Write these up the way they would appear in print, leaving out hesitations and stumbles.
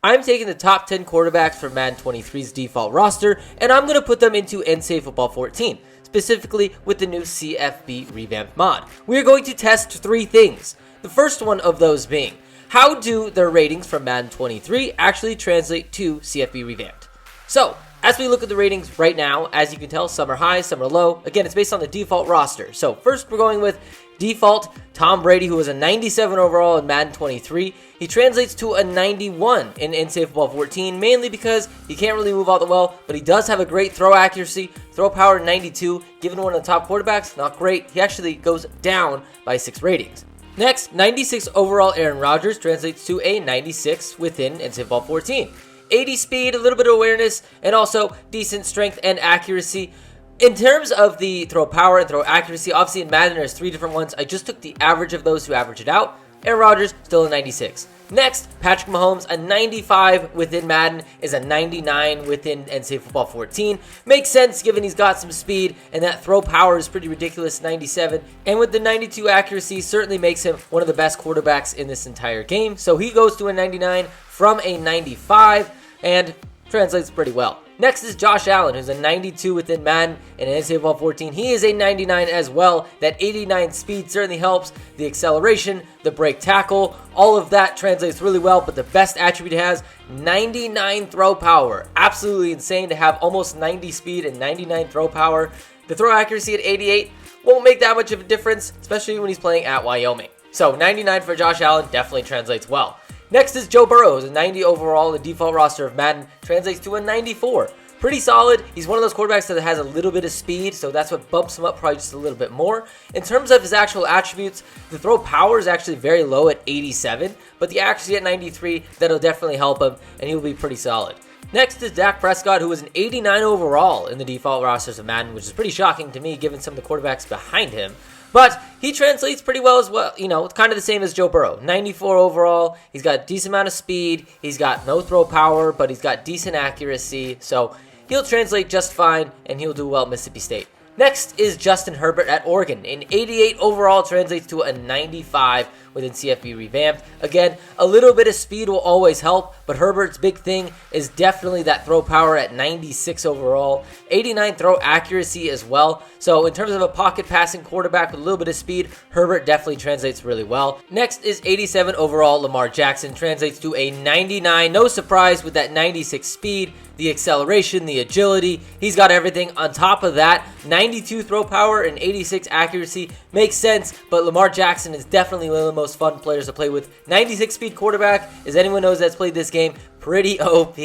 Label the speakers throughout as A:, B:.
A: I'm taking the top 10 quarterbacks from Madden 23's default roster, and I'm going to put them into NCAA Football 14, specifically with the new CFB revamped mod. We are going to test 3 things. The first one of those being, how do their ratings from Madden 23 actually translate to CFB revamped? So, as we look at the ratings right now, as you can tell, some are high, some are low. Again, it's based on the default roster. So first we're going with default Tom Brady, who was a 97 overall in Madden 23. He translates to a 91 in NCAA Football 14, mainly because he can't really move all that well, but he does have a great throw accuracy, throw power 92, given one of the top quarterbacks, not great. He actually goes down by 6 ratings. Next, 96 overall Aaron Rodgers translates to a 96 within NCAA Football 14. 80 speed, a little bit of awareness, and also decent strength and accuracy. In terms of the throw power and throw accuracy, obviously in Madden there's 3 different ones. I just took the average of those to average it out. Aaron Rodgers, still a 96. Next, Patrick Mahomes, a 95 within Madden, is a 99 within NCAA Football 14. Makes sense given he's got some speed, and that throw power is pretty ridiculous, 97. And with the 92 accuracy, certainly makes him one of the best quarterbacks in this entire game. So he goes to a 99 from a 95, and translates pretty well. Next is Josh Allen, who's a 92 within Madden and NCAA Football 14. He is a 99 as well. That 89 speed certainly helps. The acceleration, the break tackle, all of that translates really well, but the best attribute he has, 99 throw power. Absolutely insane to have almost 90 speed and 99 throw power. The throw accuracy at 88 won't make that much of a difference, especially when he's playing at Wyoming. So 99 for Josh Allen definitely translates well. Next is Joe Burrow, who's a 90 overall. The default roster of Madden translates to a 94. Pretty solid. He's one of those quarterbacks that has a little bit of speed, so that's what bumps him up probably just a little bit more. In terms of his actual attributes, the throw power is actually very low at 87, but the accuracy at 93, that'll definitely help him, and he'll be pretty solid. Next is Dak Prescott, who was an 89 overall in the default rosters of Madden, which is pretty shocking to me given some of the quarterbacks behind him. But he translates pretty well as well. You know, it's kind of the same as Joe Burrow. 94 overall. He's got a decent amount of speed. He's got no throw power, but he's got decent accuracy. So he'll translate just fine, and he'll do well at Mississippi State. Next is Justin Herbert at Oregon. An 88 overall translates to a 95 within CFB revamped. Again, a little bit of speed will always help, but Herbert's big thing is definitely that throw power at 96 overall. 89 throw accuracy as well. So in terms of a pocket passing quarterback with a little bit of speed, Herbert definitely translates really well. Next is 87 overall Lamar Jackson. Translates to a 99. No surprise with that 96 speed, the acceleration, the agility. He's got everything. On top of that, 92 throw power and 86 accuracy makes sense, but Lamar Jackson is definitely one of the most fun players to play with. 96 speed quarterback, as anyone knows that's played this game, pretty OP.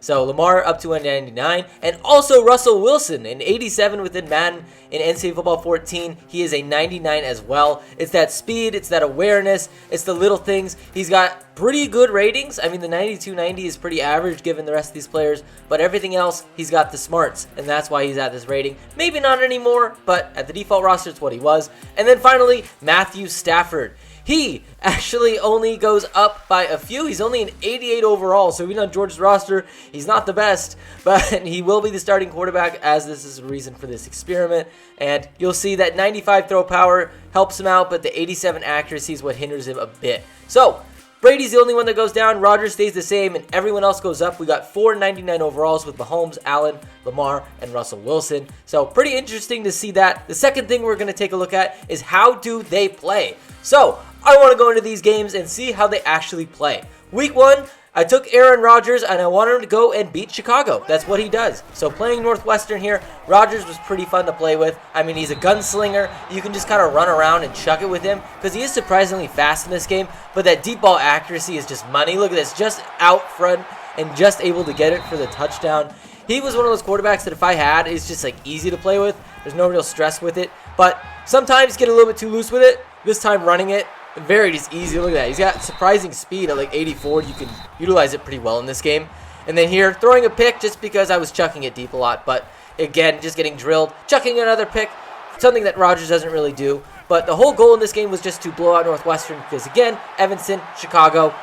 A: So Lamar up to a 99. And also Russell Wilson, an 87 within Madden in NCAA Football 14. He is a 99 as well. It's that speed, it's that awareness, it's the little things. He's got pretty good ratings. I mean, the 92-90 is pretty average given the rest of these players, but everything else, he's got the smarts, and that's why he's at this rating. Maybe not anymore, but at the default roster, it's what he was. And then finally, Matthew Stafford. He actually only goes up by a few. He's only an 88 overall, so even on George's roster, he's not the best, but he will be the starting quarterback as this is a reason for this experiment. And you'll see that 95 throw power helps him out, but the 87 accuracy is what hinders him a bit. So Brady's the only one that goes down. Rodgers stays the same, and everyone else goes up. We got 4 99 overalls with Mahomes, Allen, Lamar, and Russell Wilson. So pretty interesting to see that. The second thing we're going to take a look at is how do they play. So I want to go into these games and see how they actually play. Week 1, I took Aaron Rodgers and I wanted him to go and beat Chicago. That's what he does. So playing Northwestern here, Rodgers was pretty fun to play with. I mean, he's a gunslinger. You can just kind of run around and chuck it with him because he is surprisingly fast in this game, but that deep ball accuracy is just money. Look at this, just out front and just able to get it for the touchdown. He was one of those quarterbacks that if I had, it's just like easy to play with. There's no real stress with it, but sometimes get a little bit too loose with it. This time running it, very just easy. Look at that. He's got surprising speed at like 84. You can utilize it pretty well in this game. And then here, throwing a pick just because I was chucking it deep a lot. But again, just getting drilled. Chucking another pick, something that Rodgers doesn't really do. But the whole goal in this game was just to blow out Northwestern because, again, Evanston, Chicago,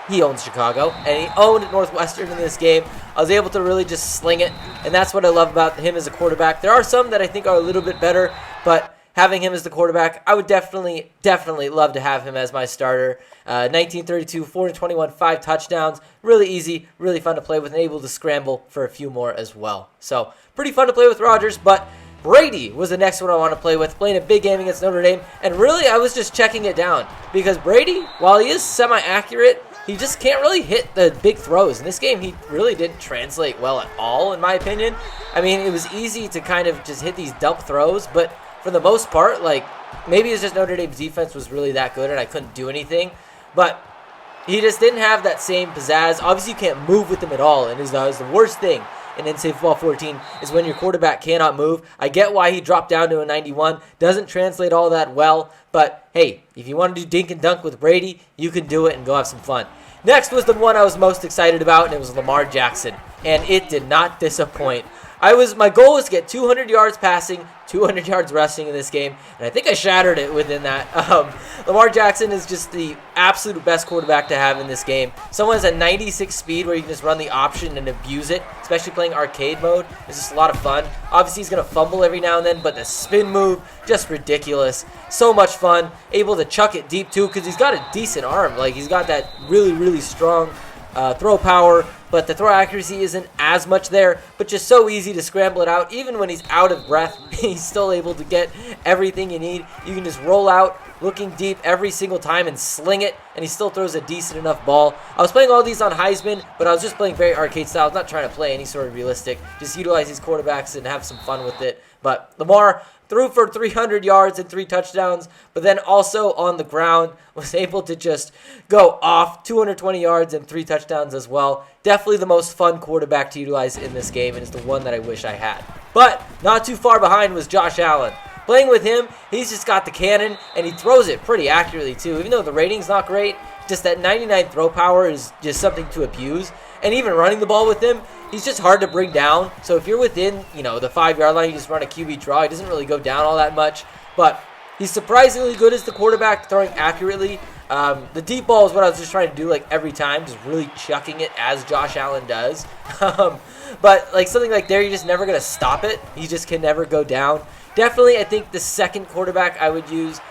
A: he owns Chicago. And he owned Northwestern in this game. I was able to really just sling it. And that's what I love about him as a quarterback. There are some that I think are a little bit better, but having him as the quarterback, I would definitely love to have him as my starter. 1932, 421, 5 touchdowns. Really easy, really fun to play with, and able to scramble for a few more as well. So, pretty fun to play with Rodgers, but Brady was the next one I want to play with, playing a big game against Notre Dame, and really I was just checking it down, because Brady, while he is semi-accurate, he just can't really hit the big throws. In this game, he really didn't translate well at all, in my opinion. I mean, it was easy to kind of just hit these dump throws, but for the most part, like, maybe it's just Notre Dame's defense was really that good and I couldn't do anything, but he just didn't have that same pizzazz. Obviously, you can't move with him at all, and that was the worst thing in NCAA Football 14 is when your quarterback cannot move. I get why he dropped down to a 91. Doesn't translate all that well, but hey, if you want to do dink and dunk with Brady, you can do it and go have some fun. Next was the one I was most excited about, and it was Lamar Jackson, and it did not disappoint. My goal was to get 200 yards passing, 200 yards rushing in this game, and I think I shattered it within that. Lamar Jackson is just the absolute best quarterback to have in this game. Someone has a 96 speed where you can just run the option and abuse it, especially playing arcade mode. It's just a lot of fun. Obviously, he's going to fumble every now and then, but the spin move, just ridiculous. So much fun. Able to chuck it deep, too, because he's got a decent arm. Like, he's got that really, really strong throw power, but the throw accuracy isn't as much there, but just so easy to scramble it out. Even when he's out of breath, he's still able to get everything you need. You can just roll out, looking deep every single time and sling it, and he still throws a decent enough ball. I was playing all these on Heisman, but I was just playing very arcade style. I was not trying to play any sort of realistic, just utilize these quarterbacks and have some fun with it. But Lamar threw for 300 yards and 3 touchdowns, but then also on the ground was able to just go off 220 yards and 3 touchdowns as well. Definitely the most fun quarterback to utilize in this game, and is the one that I wish I had. But not too far behind was Josh Allen. Playing with him, he's just got the cannon, and he throws it pretty accurately too. Even though the rating's not great, just that 99 throw power is just something to abuse. And even running the ball with him, he's just hard to bring down. So if you're within, the 5-yard line, you just run a QB draw. He doesn't really go down all that much. But he's surprisingly good as the quarterback, throwing accurately. The deep ball is what I was just trying to do like every time, just really chucking it as Josh Allen does. But like something like there, you're just never going to stop it. He just can never go down. Definitely, I think the second quarterback I would use,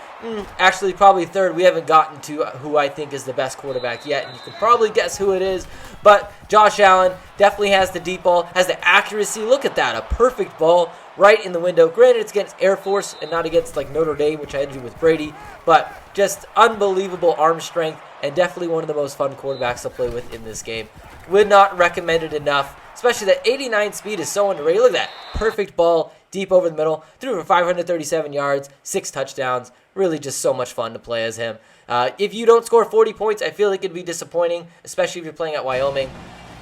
A: actually probably third. We haven't gotten to who I think is the best quarterback yet, and you can probably guess who it is. But Josh Allen definitely has the deep ball, has the accuracy. Look at that, a perfect ball right in the window. Granted, it's against Air Force and not against like Notre Dame, which I had to do with Brady, but just unbelievable arm strength and definitely one of the most fun quarterbacks to play with in this game. Would not recommend it enough, especially that 89 speed is so underrated. Look at that, perfect ball deep over the middle, threw for 537 yards, 6 touchdowns. Really just so much fun to play as him. If you don't score 40 points, I feel like it'd be disappointing, especially if you're playing at Wyoming.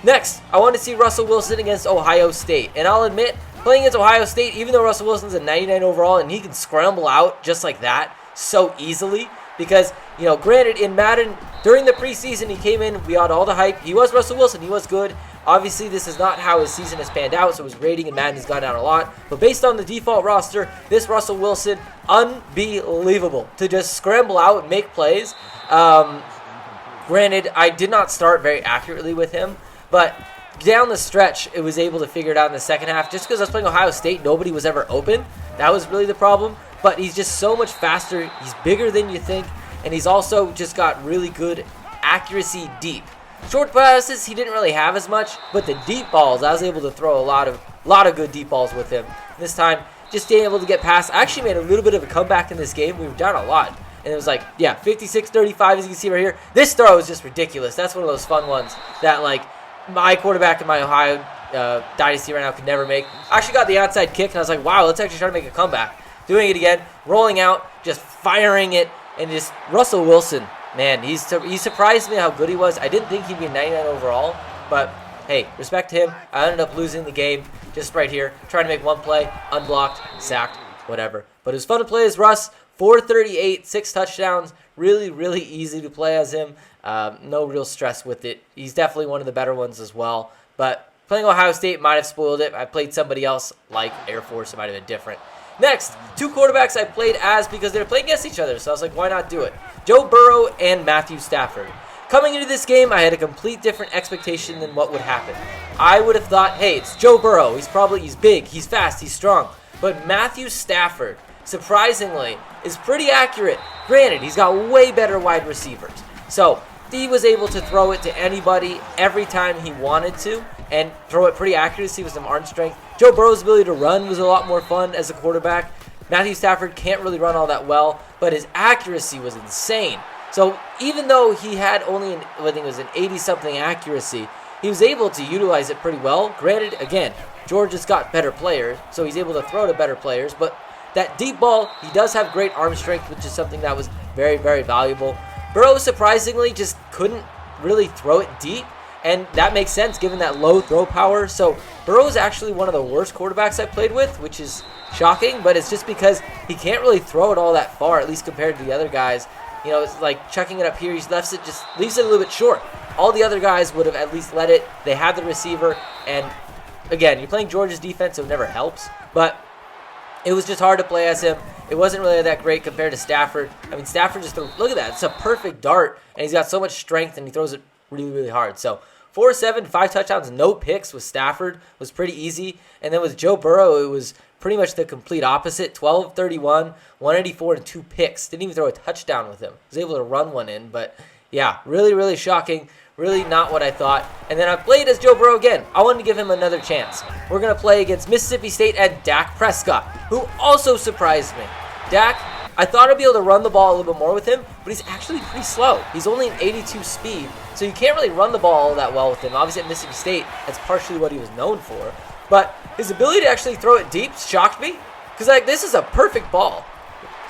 A: Next, I want to see Russell Wilson against Ohio State. And I'll admit, playing against Ohio State, even though Russell Wilson's a 99 overall and he can scramble out just like that so easily, because, granted, in Madden, during the preseason, he came in, we had all the hype. He was Russell Wilson. He was good. Obviously, this is not how his season has panned out, so his rating in Madden has gone down a lot. But based on the default roster, this Russell Wilson, unbelievable to just scramble out and make plays. Granted, I did not start very accurately with him, but down the stretch, it was able to figure it out in the second half. Just because I was playing Ohio State, nobody was ever open. That was really the problem. But he's just so much faster. He's bigger than you think, and he's also just got really good accuracy deep. Short passes, he didn't really have as much, but the deep balls, I was able to throw a lot of good deep balls with him. This time, just being able to get past. I actually made a little bit of a comeback in this game. We were down a lot, and it was like, 56-35, as you can see right here. This throw is just ridiculous. That's one of those fun ones that, like, my quarterback in my Ohio dynasty right now could never make. I actually got the onside kick, and I was like, wow, let's actually try to make a comeback. Doing it again, rolling out, just firing it, and just Russell Wilson. Man, he surprised me how good he was. I didn't think he'd be 99 overall, but hey, respect to him. I ended up losing the game just right here, trying to make one play, unblocked, sacked, whatever. But it was fun to play as Russ. 438, 6 touchdowns. Really, really easy to play as him. No real stress with it. He's definitely one of the better ones as well. But playing Ohio State might have spoiled it. I played somebody else like Air Force. It might have been different. Next, 2 quarterbacks I played as because they're playing against each other, so I was like, why not do it? Joe Burrow and Matthew Stafford. Coming into this game, I had a complete different expectation than what would happen. I would have thought, hey, it's Joe Burrow. He's big, he's fast, he's strong. But Matthew Stafford, surprisingly, is pretty accurate. Granted, he's got way better wide receivers. So he was able to throw it to anybody every time he wanted to and throw it pretty accurately with some arm strength. Joe Burrow's ability to run was a lot more fun as a quarterback. Matthew Stafford can't really run all that well, but his accuracy was insane. So even though he had only, I think it was an 80-something accuracy, he was able to utilize it pretty well. Granted, again, Georgia's got better players, so he's able to throw to better players. But that deep ball, he does have great arm strength, which is something that was very, very valuable. Burrow, surprisingly, just couldn't really throw it deep. And that makes sense given that low throw power. So Burrow is actually one of the worst quarterbacks I played with, which is shocking. But it's just because he can't really throw it all that far, at least compared to the other guys. You know, it's like chucking it up here. He leaves it a little bit short. All the other guys would have at least let it. They had the receiver. And again, you're playing Georgia's defense, so it never helps. But it was just hard to play as him. It wasn't really that great compared to Stafford. I mean, Stafford just look at that. It's a perfect dart. And he's got so much strength, and he throws it really, really hard. So 4-7, 5 touchdowns, no picks with Stafford was pretty easy. And then with Joe Burrow, it was pretty much the complete opposite. 12-31, 184, and 2 picks. Didn't even throw a touchdown with him. Was able to run one in. But yeah, really, really shocking. Really not what I thought. And then I played as Joe Burrow again. I wanted to give him another chance. We're going to play against Mississippi State and Dak Prescott, who also surprised me. Dak, I thought I'd be able to run the ball a little bit more with him, but he's actually pretty slow. He's only an 82 speed, so you can't really run the ball all that well with him. Obviously at Mississippi State, that's partially what he was known for. But his ability to actually throw it deep shocked me, because this is a perfect ball.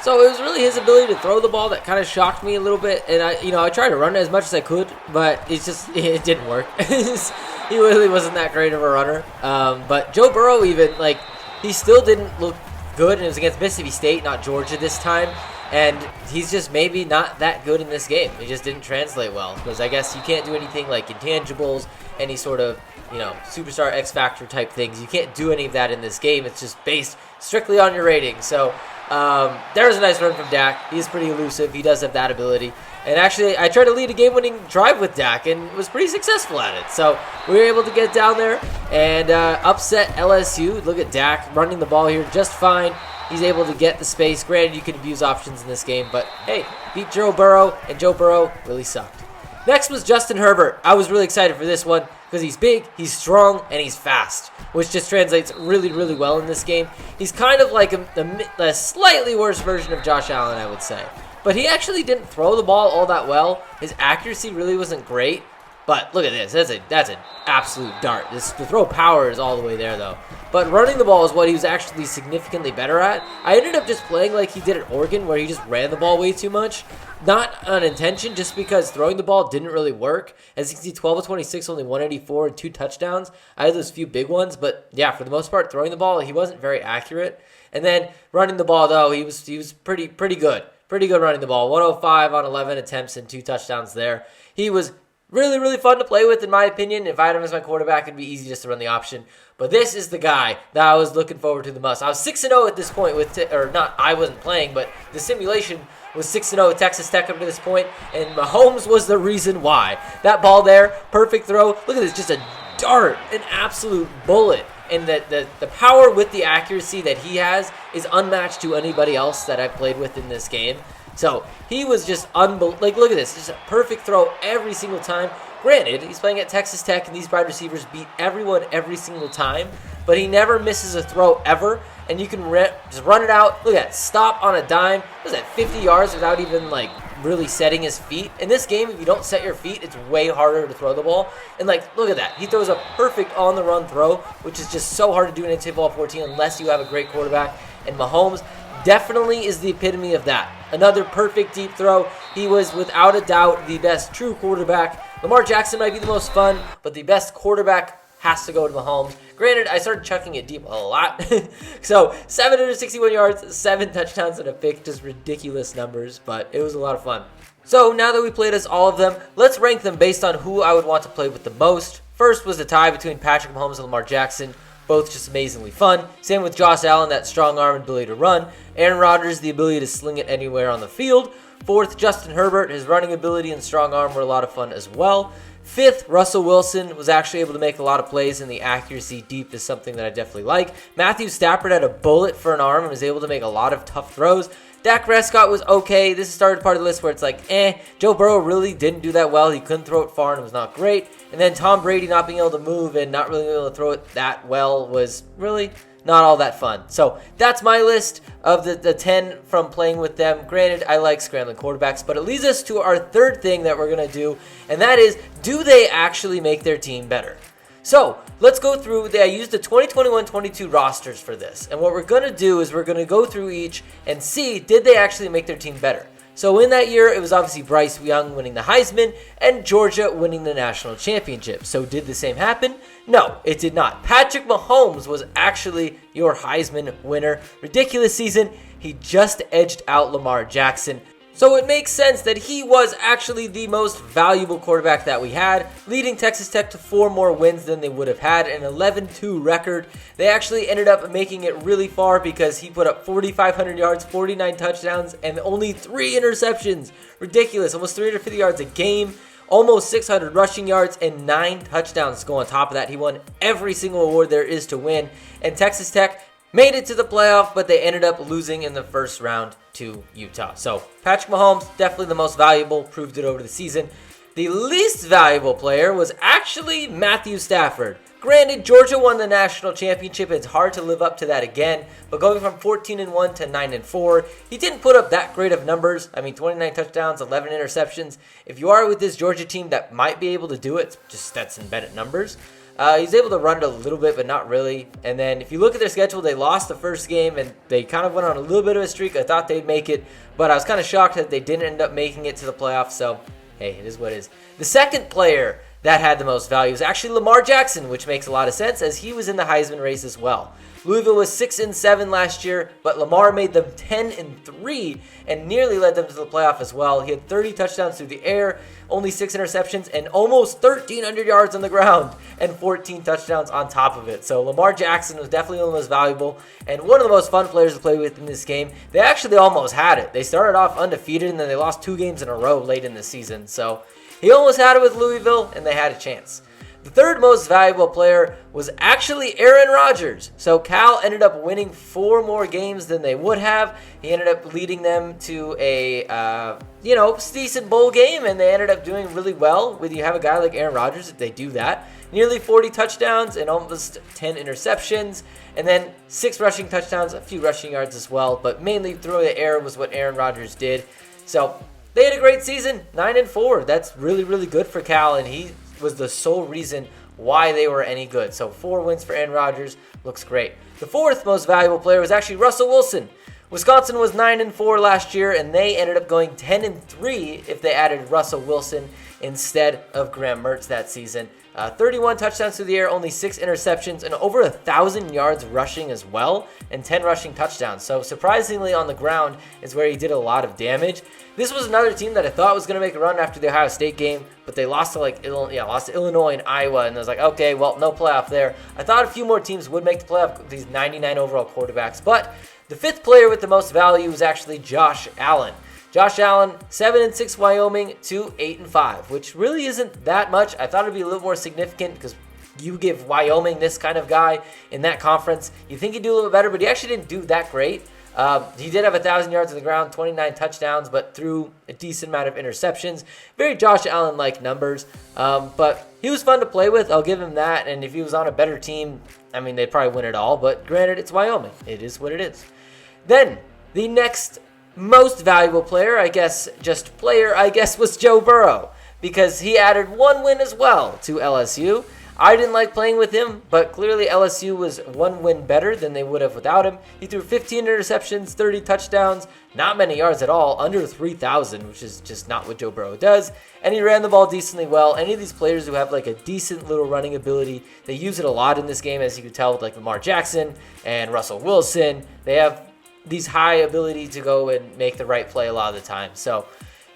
A: So it was really his ability to throw the ball that kind of shocked me a little bit. And I tried to run it as much as I could, but it didn't work. He really wasn't that great of a runner. But Joe Burrow he still didn't look good, and it was against Mississippi State, not Georgia this time. And he's just maybe not that good in this game. He just didn't translate well, because I guess you can't do anything like intangibles, any sort of superstar X Factor type things. You can't do any of that in this game. It's just based strictly on your rating. So there was a nice run from Dak. He's pretty elusive. He does have that ability. And actually, I tried to lead a game-winning drive with Dak and was pretty successful at it. So we were able to get down there and upset LSU. Look at Dak running the ball here just fine. He's able to get the space. Granted, you can abuse options in this game, but hey, beat Joe Burrow, and Joe Burrow really sucked. Next was Justin Herbert. I was really excited for this one because he's big, he's strong, and he's fast, which just translates really, really well in this game. He's kind of like a slightly worse version of Josh Allen, I would say. But he actually didn't throw the ball all that well. His accuracy really wasn't great. But look at this. That's an absolute dart. The throw power is all the way there, though. But running the ball is what he was actually significantly better at. I ended up just playing like he did at Oregon, where he just ran the ball way too much. Not on intention, just because throwing the ball didn't really work. As you can see, 12 of 26, only 184 and 2 touchdowns. I had those few big ones, but yeah, for the most part, throwing the ball, he wasn't very accurate. And then running the ball, though, he was pretty good. Pretty good running the ball. 105 on 11 attempts and 2 touchdowns there. He was really, really fun to play with, in my opinion. If I had him as my quarterback, it'd be easy just to run the option. But this is the guy that I was looking forward to the most. I was 6-0 at this point I wasn't playing, but the simulation was 6-0 with Texas Tech up to this point, and Mahomes was the reason why. That ball there, perfect throw. Look at this, just a dart, an absolute bullet. And the power with the accuracy that he has is unmatched to anybody else that I've played with in this game. So he was just unbelievable. Look at this. Just a perfect throw every single time. Granted, he's playing at Texas Tech, and these wide receivers beat everyone every single time. But he never misses a throw ever. And you can just run it out. Look at that. Stop on a dime. What is that, 50 yards without even, really setting his feet? In this game, if you don't set your feet, it's way harder to throw the ball. And, look at that. He throws a perfect on-the-run throw, which is just so hard to do in NCAA Football 14 unless you have a great quarterback. And Mahomes definitely is the epitome of that. Another perfect deep throw. He was, without a doubt, the best true quarterback. Lamar Jackson might be the most fun, but the best quarterback has to go to Mahomes. Granted, I started chucking it deep a lot. So, 761 yards, 7 touchdowns, and a pick. Just ridiculous numbers, but it was a lot of fun. So, now that we played as all of them, let's rank them based on who I would want to play with the most. First was the tie between Patrick Mahomes and Lamar Jackson. Both just amazingly fun. Same with Josh Allen, that strong arm and ability to run. Aaron Rodgers, the ability to sling it anywhere on the field. Fourth, Justin Herbert. His running ability and strong arm were a lot of fun as well. Fifth, Russell Wilson was actually able to make a lot of plays, and the accuracy deep is something that I definitely like. Matthew Stafford had a bullet for an arm and was able to make a lot of tough throws. Dak Prescott was okay. This is started part of the list where it's like, Joe Burrow really didn't do that well. He couldn't throw it far and it was not great. And then Tom Brady not being able to move and not really being able to throw it that well was really not all that fun. So that's my list of the 10 from playing with them. Granted, I like scrambling quarterbacks, but it leads us to our third thing that we're going to do, and that is, do they actually make their team better? So let's go through. I used the 2021-22 rosters for this, and what we're going to do is we're going to go through each and see, did they actually make their team better? So in that year, it was obviously Bryce Young winning the Heisman and Georgia winning the national championship. So did the same happen? No, it did not. Patrick Mahomes was actually your Heisman winner. Ridiculous season. He just edged out Lamar Jackson. So it makes sense that he was actually the most valuable quarterback that we had, leading Texas Tech to 4 more wins than they would have had, an 11-2 record. They actually ended up making it really far because he put up 4,500 yards, 49 touchdowns, and only 3 interceptions. Ridiculous, almost 350 yards a game, almost 600 rushing yards, and 9 touchdowns to go on top of that. He won every single award there is to win, and Texas Tech made it to the playoff, but they ended up losing in the first round to Utah. So Patrick Mahomes, definitely the most valuable, proved it over the season. The least valuable player was actually Matthew Stafford. Granted, Georgia won the national championship. It's hard to live up to that again, but going from 14-1 to 9-4, he didn't put up that great of numbers. I mean, 29 touchdowns, 11 interceptions. If you are with this Georgia team that might be able to do it, just Stetson Bennett numbers. He's able to run it a little bit, but not really. And then if you look at their schedule, they lost the first game, and they kind of went on a little bit of a streak. I thought they'd make it, but I was kind of shocked that they didn't end up making it to the playoffs. So, hey, it is what it is. The second player that had the most value is actually Lamar Jackson, which makes a lot of sense as he was in the Heisman race as well. Louisville was 6-7 last year, but Lamar made them 10-3 and nearly led them to the playoff as well. He had 30 touchdowns through the air, only 6 interceptions, and almost 1,300 yards on the ground, and 14 touchdowns on top of it. So Lamar Jackson was definitely one of the most valuable and one of the most fun players to play with in this game. They actually almost had it. They started off undefeated, and then they lost 2 games in a row late in the season. So he almost had it with Louisville, and they had a chance. The third most valuable player was actually Aaron Rodgers. So Cal ended up winning 4 more games than they would have. He ended up leading them to a, decent bowl game, and they ended up doing really well. When you have a guy like Aaron Rodgers, if they do that, nearly 40 touchdowns and almost 10 interceptions, and then 6 rushing touchdowns, a few rushing yards as well, but mainly through the air was what Aaron Rodgers did. So they had a great season, 9-4. That's really, really good for Cal, and he was the sole reason why they were any good. So 4 wins for Aaron Rodgers, looks great. The fourth most valuable player was actually Russell Wilson. Wisconsin was 9-4 last year, and they ended up going 10-3 if they added Russell Wilson instead of Graham Mertz that season. 31 touchdowns through the air, only 6 interceptions, and over 1,000 yards rushing as well, and 10 rushing touchdowns. So surprisingly on the ground is where he did a lot of damage. This was another team that I thought was going to make a run after the Ohio State game, but they lost to Illinois and Iowa, and I was like, okay, well, no playoff there. I thought a few more teams would make the playoff with these 99 overall quarterbacks, but the fifth player with the most value was actually Josh Allen. Josh Allen, 7-6 Wyoming to 8-5, which really isn't that much. I thought it'd be a little more significant because you give Wyoming this kind of guy in that conference. You think he'd do a little better, but he actually didn't do that great. He did have 1,000 yards on the ground, 29 touchdowns, but threw a decent amount of interceptions. Very Josh Allen-like numbers, but he was fun to play with. I'll give him that, and if he was on a better team, I mean, they'd probably win it all, but granted, it's Wyoming. It is what it is. Then, the next most valuable player, was Joe Burrow, because he added 1 win as well to LSU. I didn't like playing with him, but clearly LSU was 1 win better than they would have without him. He threw 15 interceptions, 30 touchdowns, not many yards at all, under 3,000, which is just not what Joe Burrow does. And he ran the ball decently well. Any of these players who have like a decent little running ability, they use it a lot in this game, as you can tell with like Lamar Jackson and Russell Wilson. They have these high ability to go and make the right play a lot of the time. So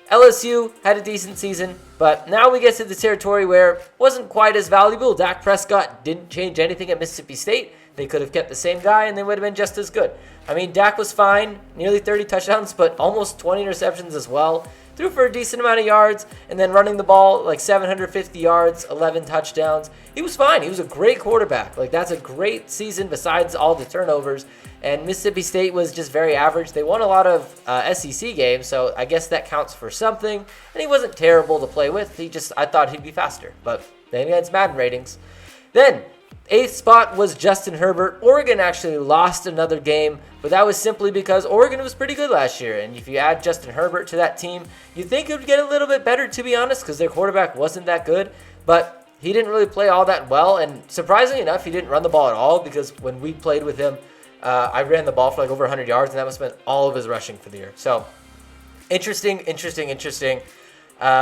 A: LSU had a decent season, but now we get to the territory where it wasn't quite as valuable. Dak Prescott didn't change anything at Mississippi State. They could have kept the same guy and they would have been just as good. I mean, Dak was fine, nearly 30 touchdowns, but almost 20 interceptions as well. threw for a decent amount of yards, and then running the ball like 750 yards, 11 touchdowns. He was fine. He was a great quarterback. Like, that's a great season besides all the turnovers. And Mississippi State was just very average. They won a lot of SEC games, so I guess that counts for something. And he wasn't terrible to play with. I thought he'd be faster. But then against Madden ratings. Then, 8th spot was Justin Herbert. Oregon actually lost another game, but that was simply because Oregon was pretty good last year. And if you add Justin Herbert to that team, you'd think it would get a little bit better, to be honest, because their quarterback wasn't that good. But he didn't really play all that well. And surprisingly enough, he didn't run the ball at all, because when we played with him, I ran the ball for like over 100 yards, and that must have been all of his rushing for the year. So, interesting.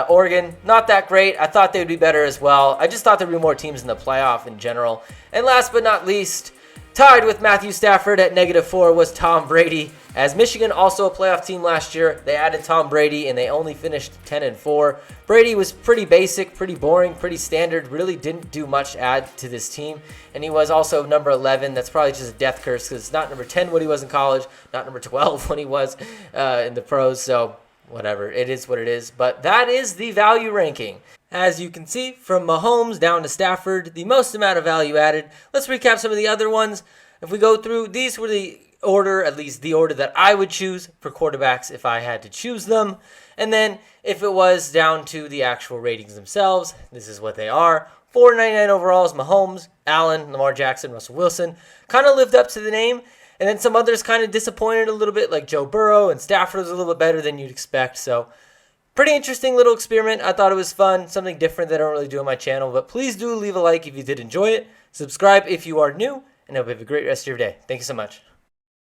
A: Oregon, not that great. I thought they would be better as well. I just thought there would be more teams in the playoff in general. And last but not least, tied with Matthew Stafford at -4 was Tom Brady. As Michigan, also a playoff team last year, they added Tom Brady and they only finished 10-4. Brady was pretty basic, pretty boring, pretty standard, really didn't do much to add to this team. And he was also number 11. That's probably just a death curse because it's not number 10 when he was in college, not number 12 when he was in the pros. So whatever, it is what it is. But that is the value ranking. As you can see, from Mahomes down to Stafford, the most amount of value added. Let's recap some of the other ones. If we go through, these were the order, at least the order that I would choose for quarterbacks if I had to choose them. And then if it was down to the actual ratings themselves, this is what they are. 499 overalls, Mahomes, Allen, Lamar Jackson, Russell Wilson. Kind of lived up to the name. And then some others kind of disappointed a little bit, like Joe Burrow, and Stafford was a little bit better than you'd expect. So pretty interesting little experiment. I thought it was fun, something different that I don't really do on my channel. But please do leave a like if you did enjoy it. Subscribe if you are new. And I hope you have a great rest of your day. Thank you so much.